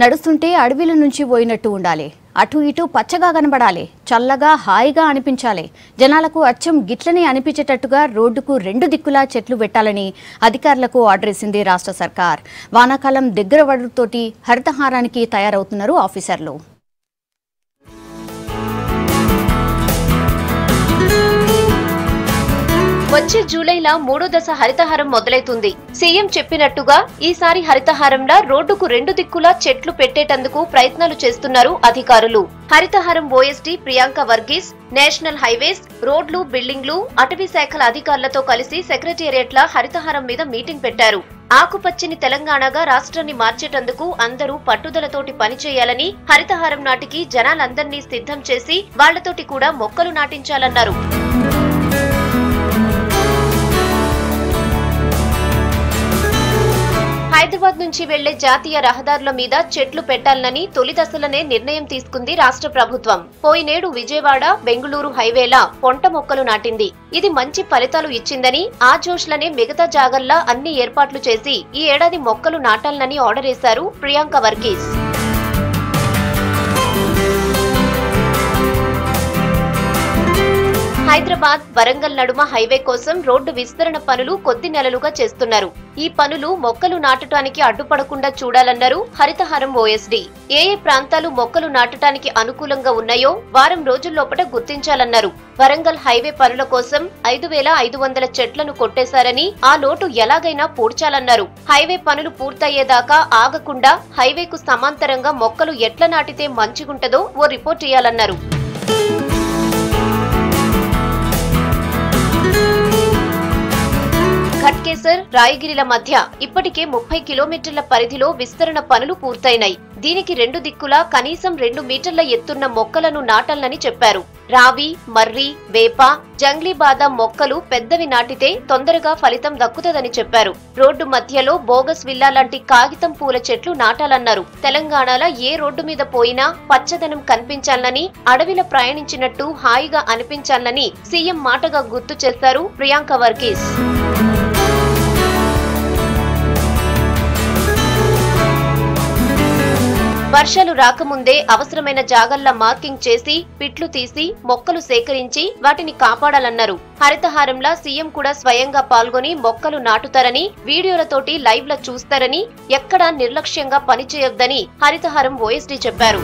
నడుస్తుంటే అడవిల నుంచి పోయినట్టు ఉండాలి. అటు ఇటు పచ్చగా కనబడాలి. చల్లగా హాయిగా అనిపించాలి. జనాలకు అచ్చం గిట్లనే అనిపించేటట్టుగా రోడ్డుకు రెండు దిక్కులా చెట్లు పెట్టాలని అధికారులకు ఆర్డర్ ఇచ్చింది రాష్ట్ర సర్కార్. వానాకాలం దగ్గర వడుతోటి హరితహారానికి తయారవుతున్నారు ఆఫీసర్లు. వచ్చే జూలైలో మూడో దశ హరితహారం మొదలైతుంది. సీఎం చెప్పినట్టుగా ఈసారి హరితహారంలో రోడ్డుకు రెండు దిక్కులా చెట్లు పెట్టేటందుకు ప్రయత్నాలు చేస్తున్నారు అధికారులు. Harithaharam OSD Priyanka Varghese national highways, రోడ్లు, బిల్డింగ్లు, అటవీ శాఖల అధికారులతో కలిసి సెక్రటేరియట్ల హరితహారం మీద మీటింగ్ పెట్టారు. ఆకుపచ్చని తెలంగాణగా రాష్ట్రాన్ని మార్చేటందుకు అందరూ పట్టుదలతోటి పనిచేయాలని, హరితహారం నాటికి జనాలందర్నీ సిద్ధం చేసి వాళ్లతోటి కూడా మొక్కలు నాటించాలన్నారు. హైదరాబాద్ నుంచి వెళ్లే జాతీయ రహదారుల మీద చెట్లు పెట్టాలని తొలి దశలోనే నిర్ణయం తీసుకుంది రాష్ట్ర ప్రభుత్వం. పోయినేడు విజయవాడ, బెంగళూరు హైవేలా పొంట మొక్కలు నాటింది. ఇది మంచి ఫలితాలు ఇచ్చిందని, ఆ జోష్లనే మిగతా జాగల్లా అన్ని ఏర్పాట్లు చేసి ఈ ఏడాది మొక్కలు నాటాలని ఆర్డర్ వేశారు ప్రియాంక వర్గీస్. హైదరాబాద్, వరంగల్ నడుమ హైవే కోసం రోడ్డు విస్తరణ పనులు కొద్ది నెలలుగా చేస్తున్నారు. ఈ పనులు మొక్కలు నాటడానికి అడ్డుపడకుండా చూడాలన్నారు హరితహారం ఓఎస్డీ. ఏ ప్రాంతాలు మొక్కలు నాటడానికి అనుకూలంగా ఉన్నాయో వారం రోజుల్లోపట గుర్తించాలన్నారు. వరంగల్ హైవే పనుల కోసం 5,500 చెట్లను కొట్టేశారని, ఆ లోటు ఎలాగైనా పూడ్చాలన్నారు. హైవే పనులు పూర్తయ్యేదాకా ఆగకుండా హైవేకు సమాంతరంగా మొక్కలు ఎట్లా నాటితే మంచిగుంటదో ఓ రిపోర్ట్ ఇయ్యాలన్నారు. ఘట్కేసర్, రాయగిరిల మధ్య ఇప్పటికే 30 కిలోమీటర్ల పరిధిలో విస్తరణ పనులు పూర్తయినాయి. దీనికి రెండు దిక్కులా కనీసం 2 మీటర్ల ఎత్తున్న మొక్కలను నాటాలని చెప్పారు. రావి, మర్రి, వేప, జంగ్లీ బాదాం మొక్కలు పెద్దవి నాటితే తొందరగా ఫలితం దక్కుతుందని చెప్పారు. రోడ్డు మధ్యలో బోగస్ విల్లా లాంటి కాగితం పూల చెట్లు నాటాలన్నారు. తెలంగాణలో ఏ రోడ్డు మీద పోయినా పచ్చదనం కనిపించాలని, అడవిలో ప్రయాణించినట్టు హాయిగా అనిపించాలని సీఎం మాటగా గుర్తు చేశారు ప్రియాంక వర్గీస్. వర్షాలు రాకముందే అవసరమైన జాగల్లా మార్కింగ్ చేసి పిట్లు తీసి మొక్కలు సేకరించి వాటిని కాపాడాలన్నారు. హరితహారంలా సీఎం కూడా స్వయంగా పాల్గొని మొక్కలు నాటుతారని, వీడియోలతోటి లైవ్ ల చూస్తారని, ఎక్కడా నిర్లక్ష్యంగా పనిచేయొద్దని హరితహారం ఓఎస్డీ చెప్పారు.